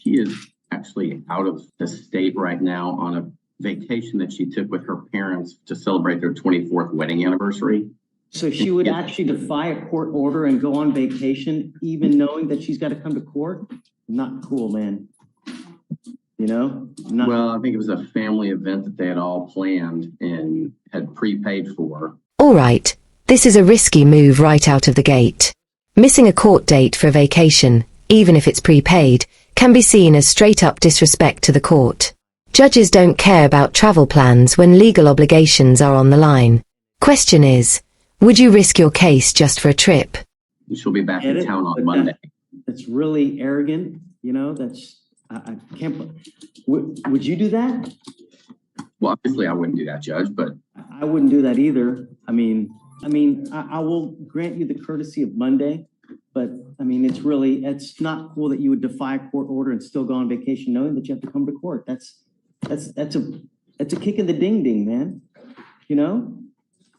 She is actually out of the state right now on a vacation that she took with her parents to celebrate their 24th wedding anniversary. So she would actually defy a court order and go on vacation, even knowing that she's got to come to court? Not cool, man. You know? Well, I think it was a family event that they had all planned and had prepaid for. All right, this is a risky move right out of the gate. Missing a court date for a vacation, even if it's prepaid, can be seen as straight-up disrespect to the court. Judges don't care about travel plans when legal obligations are on the line. Question is, would you risk your case just for a trip? She'll be back in town on Monday. That's really arrogant. You know, I can't. Would you do that? Well, obviously I wouldn't do that, Judge, but I wouldn't do that either. I mean, I will grant you the courtesy of Monday, but I mean, it's not cool that you would defy a court order and still go on vacation knowing that you have to come to court. That's a kick in the ding ding, man. You know?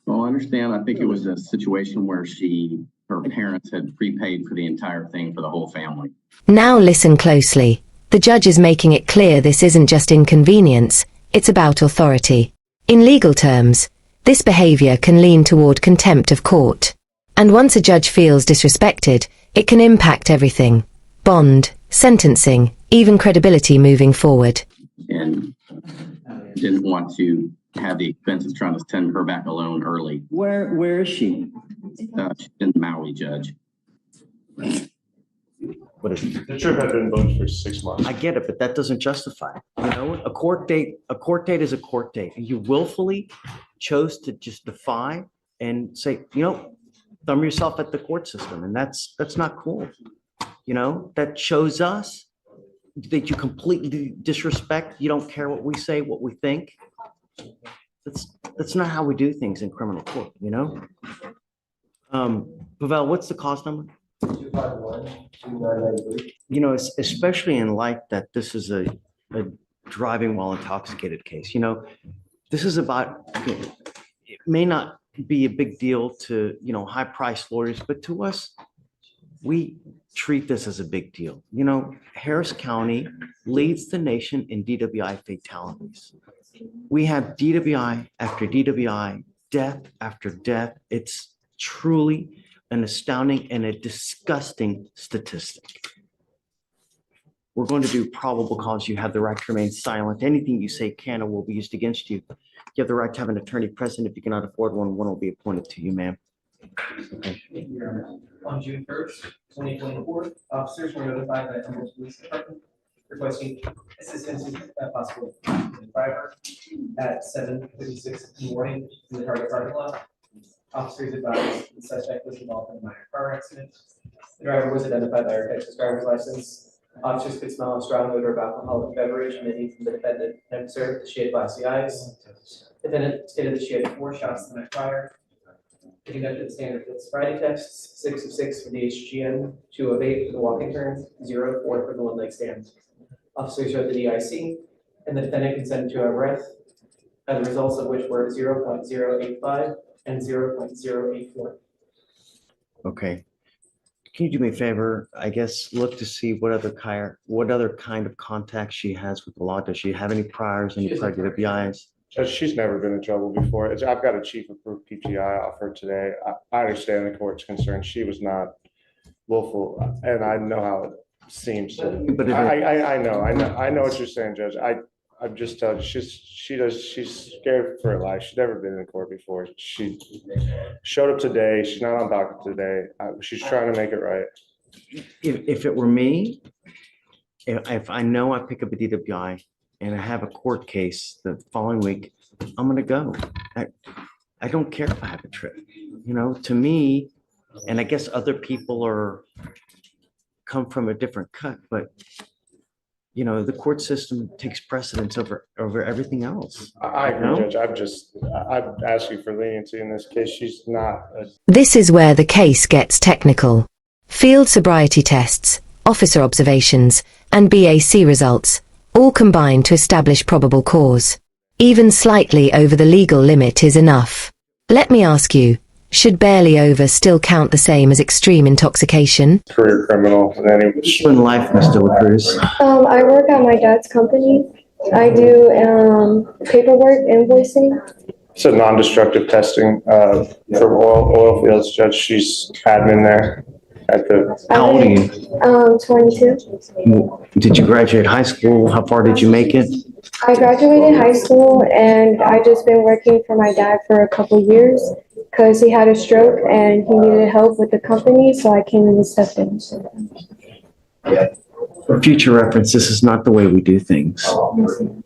Well, I understand. I think it was a situation where her parents had prepaid for the entire thing for the whole family. Now listen closely. The judge is making it clear this isn't just inconvenience, it's about authority. In legal terms, this behavior can lean toward contempt of court. And once a judge feels disrespected, it can impact everything. Bond, sentencing, even credibility moving forward. And didn't want to have the expense of trying to send her back alone early. Where is she? She's in Maui, Judge. What is it? The trip had been booked for 6 months. I get it, but that doesn't justify it. You know, a court date is a court date. And you willfully chose to just defy and say, you know, thumb yourself at the court system. And that's not cool. You know, that shows us that you completely disrespect. You don't care what we say, what we think. That's not how we do things in criminal court, you know? Pavel, what's the cause number? 251-2993. You know, especially in light that this is a driving while intoxicated case, you know, this is about, it may not be a big deal to, you know, high-priced lawyers, but to us, we treat this as a big deal. You know, Harris County leads the nation in DWI fatalities. We have DWI after DWI, death after death. It's truly an astounding and a disgusting statistic. We're going to do probable cause. You have the right to remain silent. Anything you say can or will be used against you. You have the right to have an attorney present. If you cannot afford one, one will be appointed to you, ma'am. Okay. On June 1st, 2024, officers were notified by Humboldt Police Department requesting assistance with possible driver at 7:56 in the morning in the Target parking lot. Officers advised the suspect was involved in a minor car accident. The driver was identified by her Texas driver's license. Officers could smell a strong odor of alcoholic beverage emitting from the defendant and observed that she had glassy eyes. Defendant stated that she had 4 shots the night prior. They conducted the standard field sobriety tests, 6 of 6 for the HGN, 2 of 8 for the walking turn, 0 of 4 for the one leg stand. Officers showed the DIC, and the defendant consented to a breath, as the results of which were 0.085 and 0.084. Okay. Can you do me a favor? I guess look to see what other kind of contact she has with the law. Does she have any priors, any prior DWIs? She's never been in trouble before. I've got a chief approved PGI offer today. I understand the court's concern. She was not willful, and I know how it seems to. But I know what you're saying, Judge. I'm just telling you, she's scared for her life. She's never been in court before. She showed up today. She's not on docket today. She's trying to make it right. if it were me, if I know I pick up a DWI and I have a court case the following week, I'm going to go. I don't care if I have a trip. You know, to me, and I guess other people come from a different cut, but you know, the court system takes precedence over everything else. I agree, Judge. I'm asking for leniency in this case. She's not. This is where the case gets technical. Field sobriety tests, officer observations, and BAC results all combine to establish probable cause. Even slightly over the legal limit is enough. Let me ask you, Should barely over still count the same as extreme intoxication? Career criminal, and then he was. In life, Mr. LaCruz. I work at my dad's company. I do paperwork, invoicing. It's a non-destructive testing for oil fields, Judge. She's admin there at the. How old are you? 22. Did you graduate high school? How far did you make it? I graduated high school and I just been working for my dad for a couple years because he had a stroke and he needed help with the company, so I came in and stepped in. For future reference, this is not the way we do things.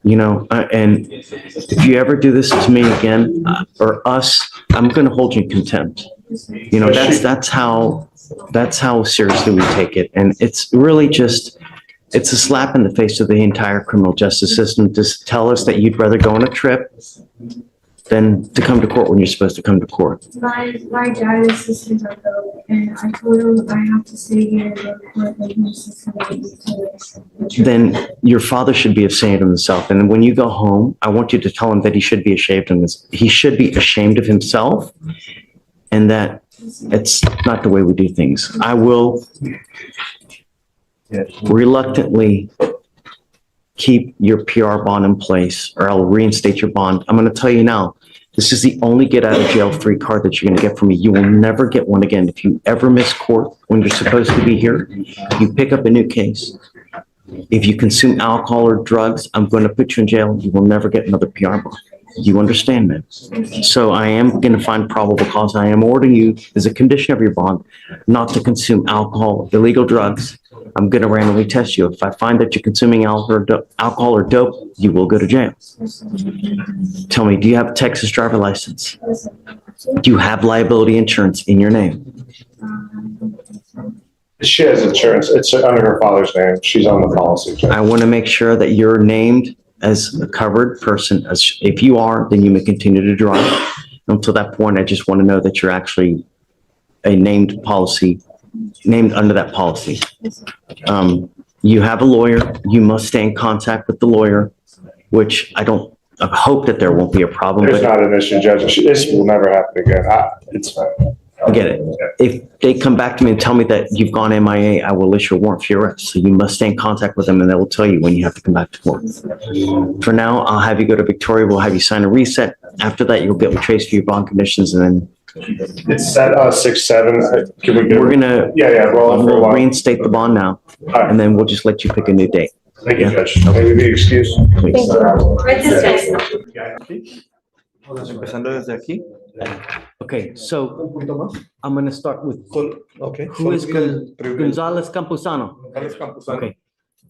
You know, and if you ever do this to me again, or us, I'm going to hold you in contempt. You know, that's how seriously we take it. And it's really just, it's a slap in the face of the entire criminal justice system to tell us that you'd rather go on a trip than to come to court when you're supposed to come to court. My dad is assistant of the, and I told him I have to stay here and go to court and he's just gonna be Then your father should be ashamed of himself. And when you go home, I want you to tell him that he should be ashamed of himself. He should be ashamed of himself, and that it's not the way we do things. I will reluctantly keep your PR bond in place, or I'll reinstate your bond. I'm going to tell you now, this is the only get out of jail free card that you're going to get from me. You will never get one again. If you ever miss court when you're supposed to be here, you pick up a new case. If you consume alcohol or drugs, I'm going to put you in jail. You will never get another PR bond. You understand, man? So I am going to find probable cause. I am ordering you, as a condition of your bond, not to consume alcohol, illegal drugs. I'm going to randomly test you. If I find that you're consuming alcohol or dope, you will go to jail. Tell me, do you have a Texas driver license? Do you have liability insurance in your name? She has insurance. It's under her father's name. She's on the policy, Judge. I want to make sure that you're named as a covered person. As if you are, then you may continue to drive. Until that point, I just want to know that you're actually a named under that policy. You have a lawyer. You must stay in contact with the lawyer, which I hope that there won't be a problem. There's not an issue, Judge. This will never happen again. It's fine. I get it. If they come back to me and tell me that you've gone MIA, I will issue a warrant for your arrest. So you must stay in contact with them, and they will tell you when you have to come back to court. For now, I'll have you go to Victoria. We'll have you sign a reset. After that, you'll get retraced for your bond conditions, and then It's at 6/7. Can we get? we're gonna roll it for a we'll while. reinstate the bond now, All right. and then we'll just let you pick a new date. Thank you, Judge. May we be excused? Please. Empezando desde aquí. Okay, so I'm gonna start with Okay. who is Gonzalez Campuzano? Okay,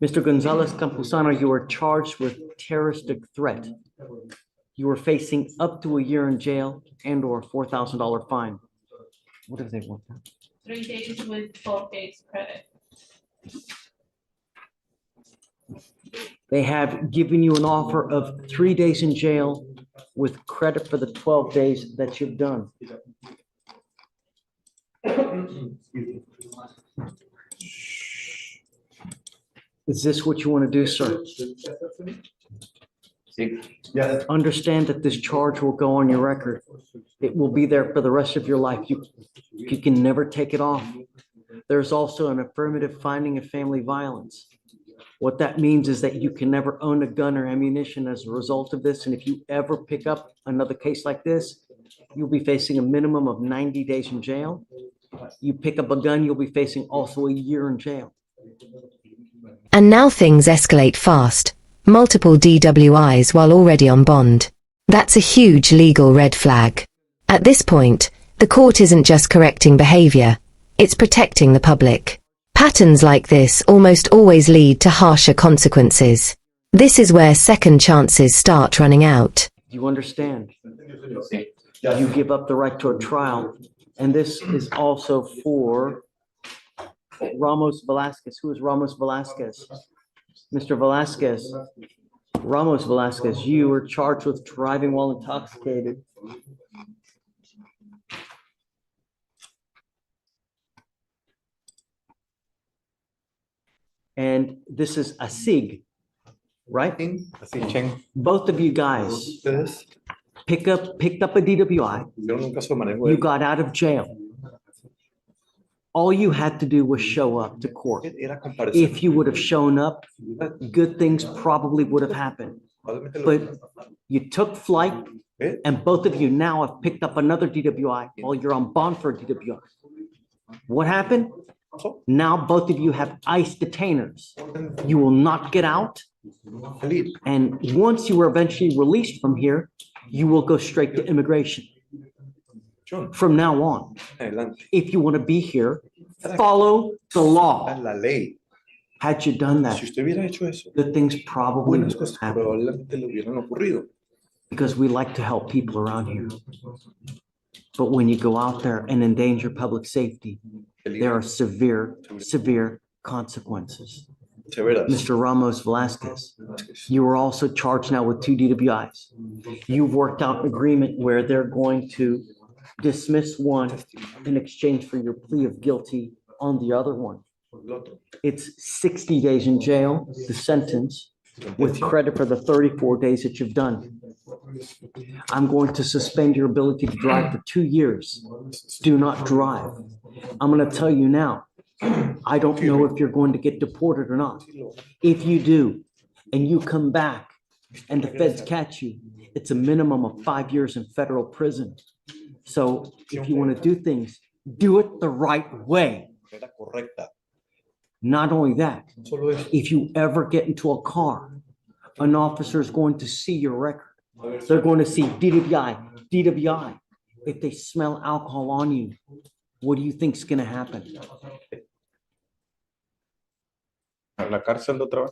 Mr. Gonzalez Campuzano, you are charged with terroristic threat. You are facing up to a year in jail and or $4,000 fine. What do they want? 3 days with 12 days credit. They have given you an offer of 3 days in jail with credit for the 12 days that you've done. Is this what you want to do, sir? Understand that this charge will go on your record. It will be there for the rest of your life. You can never take it off. There's also an affirmative finding of family violence. What that means is that you can never own a gun or ammunition as a result of this. And if you ever pick up another case like this, you'll be facing a minimum of 90 days in jail. You pick up a gun, you'll be facing also a year in jail. And now things escalate fast. Multiple DWIs while already on bond. That's a huge legal red flag. At this point, the court isn't just correcting behavior, it's protecting the public. Patterns like this almost always lead to harsher consequences. This is where second chances start running out. You understand? You give up the right to a trial. And this is also for Ramos Velasquez. Who is Ramos Velasquez? Mr. Velasquez, Ramos Velasquez, you were charged with driving while intoxicated. And this is a SIG, right? Así, Cheng. Both of you guys, Ustedes. picked up a DWI, Hicieron un caso de manejo you de got out of jail. All you had to do was show up to court. era comparecer. If you would have shown up, good things probably would have happened. Probablemente lo But you took flight ¿Eh? and both of you now have picked up another DWI while you're on bond for a DWI. What happened? pasó. Now both of you have ICE detainers. You will not get out. Salir. And once you are eventually released from here, you will go straight to immigration John, from now on. adelante. If you want to be here, follow the law. La ley. Had you done that, Si usted hubiera hecho eso, good things probably buenas would cosas have happened probablemente le hubieran ocurrido. because we like to help people around here. But when you go out there and endanger public safety, there are severe, severe consequences. Severas. Mr. Ramos Velasquez, you are also charged now with 2 DWIs. You've worked out an agreement where they're going to dismiss one in exchange for your plea of guilty on the other one. It's 60 days in jail, the sentence, with credit for the 34 days that you've done. I'm going to suspend your ability to drive for 2 years. Do not drive. I'm going to tell you now, I don't know if you're going to get deported or not. If you do, and you come back and the feds catch you, it's a minimum of 5 years in federal prison. So if you want to do things, do it the right way. Era correcta. Not only that, Solo eso. if you ever get into a car, an officer is going to see your record. They're going to see DWI, DWI. If they smell alcohol on you, what do you think is going to happen? A la cárcel de otra vez.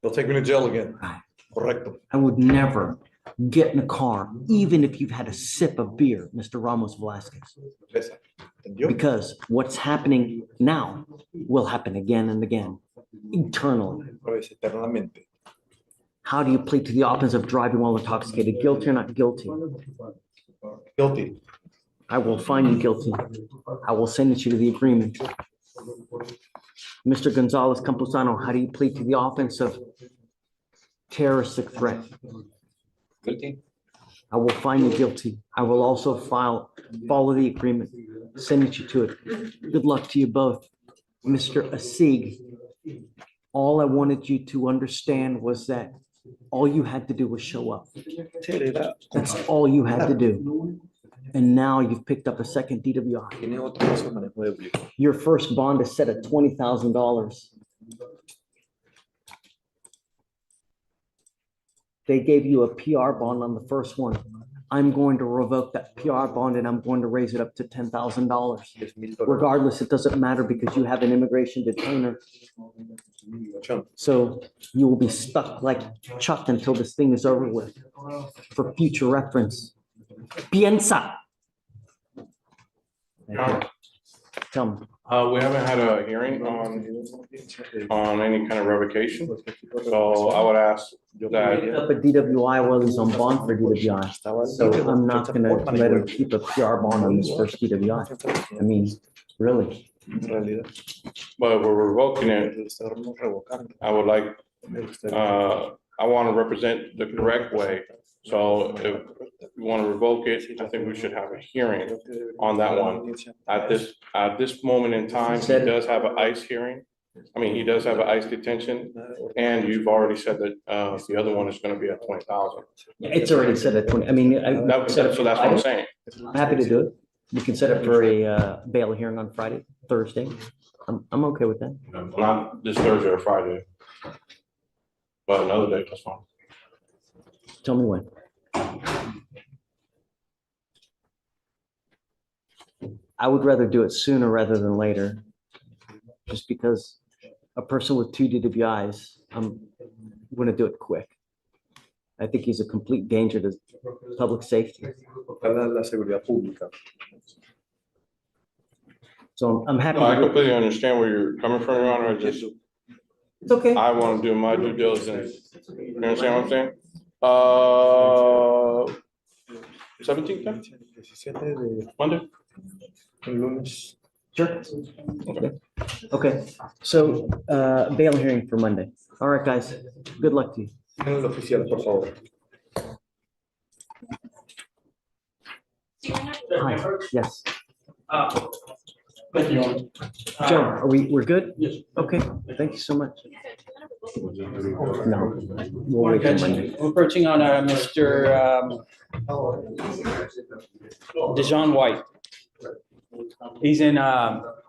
They'll take me to jail again. Right. Correcto. I would never get in a car, even if you've had a sip of beer, Mr. Ramos Velasquez, Esa. ¿Entendió? because what's happening now will happen again and again, eternally. Otra vez, eternamente. How do you plead to the offense of driving while intoxicated? Guilty or not guilty? Guilty. I will find you guilty. I will sentence you to the agreement. Mr. Gonzalez Campuzano, how do you plead to the offense of terroristic threat? Guilty. I will find you guilty. I will also follow the agreement, sentence you to it. Good luck to you both. Mr. Asig, all I wanted you to understand was that all you had to do was show up. That's all you had to do. And now you've picked up a second DWI. Tiene otro caso de manejo de ebriedad. Your first bond is set at $20,000. They gave you a PR bond on the first one. I'm going to revoke that PR bond and I'm going to raise it up to $10,000. $10,000. Regardless, it doesn't matter because you have an immigration detainer. John, So you will be stuck like Chuck until this thing is over with. For future reference. Piensa. Tell me. We haven't had a hearing on any kind of revocation, so I would ask Picked that, up a DWI while he's on bond for DWI. So I'm not gonna let him keep a PR bond on his first DWI. I mean, really. en realidad, but we're revoking it. le estamos revocando. I would like, Me gustaría- I want to represent the correct way. So if you want to revoke it, I think we should have a hearing on that one. At this moment in time, he does have an ICE hearing. I mean, he does have an ICE detention, and you've already said that, the other one is going to be at 20,000. It's already set at 20. I mean, So that's what I'm saying. I'm happy to do it. We can set it for a bail hearing on Friday, Thursday. I'm okay with that. Not this Thursday or Friday. But another day, that's fine. Tell me when. I would rather do it sooner rather than later, just because a person with 2 DWIs, I'm going to do it quick. I think he's a complete danger to public safety. La seguridad pública. So I'm happy. No, I to do it. completely understand where you're coming from, Your Honor. I just, It's okay. I want to do my due diligence. You understand what I'm saying? 17th, then? 17 de Monday? el lunes. Sure. Okay. So bail hearing for Monday. All right, guys. Good luck to you. En el oficial, por favor. Hi, yes. Thank you. Joe, we're good? Yes. Okay, thank you so much. No, we'll wait till Monday. We're approaching on Mr. Dejan White. He's in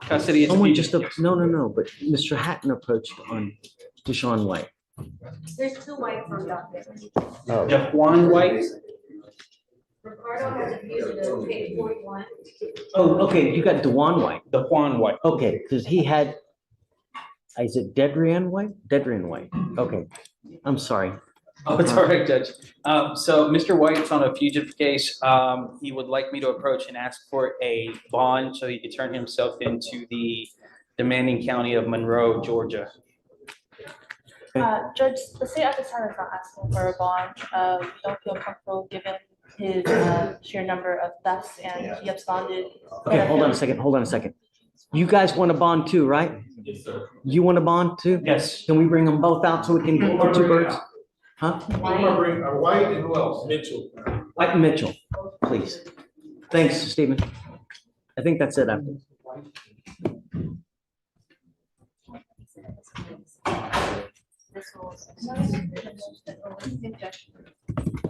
custody. Someone just, no, but Mr. Hatton approached on Deshaun White. There's two whites on docket. Jaquan White. Ricardo has a fugitive, page 41. Oh, okay, you got Dewan White. Jaquan White. Okay, because he had, is it Dedrian White? Dedrian White, okay. I'm sorry. Oh, it's all right, Judge. So Mr. White's on a fugitive case. He would like me to approach and ask for a bond so he could turn himself into the demanding county of Monroe, Georgia. Judge, the state at this time is not asking for a bond. We don't feel comfortable given his sheer number of thefts and he absconded. Okay, hold on a second. You guys want a bond too, right? Yes, sir. You want a bond too? Yes. Can we bring them both out so we can get two birds? Huh? White and who else? Mitchell. White and Mitchell, please. Thanks, Stephen. I think that's it after.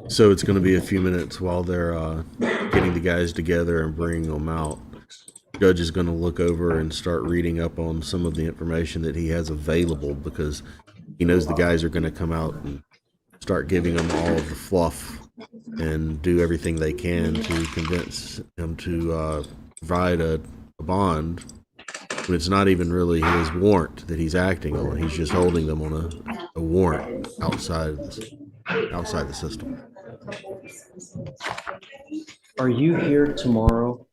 So it's going to be a few minutes while they're getting the guys together and bringing them out. Judge is going to look over and start reading up on some of the information that he has available because he knows the guys are going to come out and start giving them all of the fluff and do everything they can to convince him to provide a bond when it's not even really his warrant that he's acting on. He's just holding them on a warrant outside the system. Are you here tomorrow?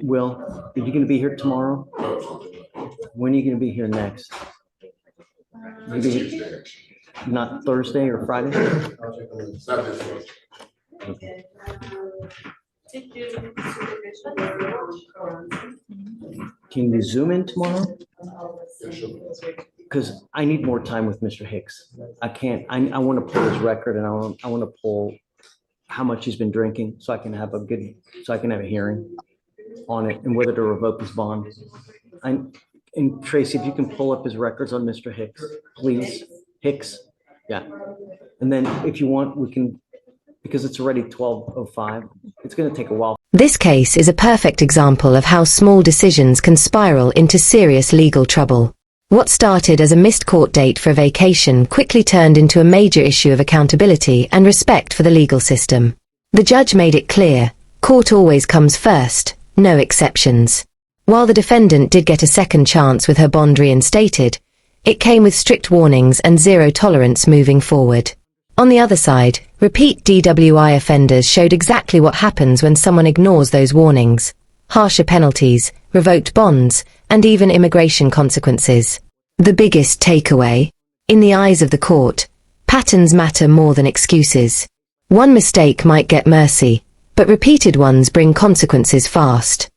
Will, are you going to be here tomorrow? When are you going to be here next? Maybe not Thursday or Friday? Okay. Can you zoom in tomorrow? Because I need more time with Mr. Hicks. I can't, I want to pull his record and I want to pull how much he's been drinking so I can have a hearing on it and whether to revoke his bond. And Tracy, if you can pull up his records on Mr. Hicks, please. Hicks, yeah. And then if you want, we can, because it's already 12:05, it's going to take a while. This case is a perfect example of how small decisions can spiral into serious legal trouble. What started as a missed court date for a vacation quickly turned into a major issue of accountability and respect for the legal system. The judge made it clear, court always comes first, no exceptions. While the defendant did get a second chance with her bond reinstated, it came with strict warnings and zero tolerance moving forward. On the other side, repeat DWI offenders showed exactly what happens when someone ignores those warnings. Harsher penalties, revoked bonds, and even immigration consequences. The biggest takeaway? In the eyes of the court, patterns matter more than excuses. One mistake might get mercy, but repeated ones bring consequences fast.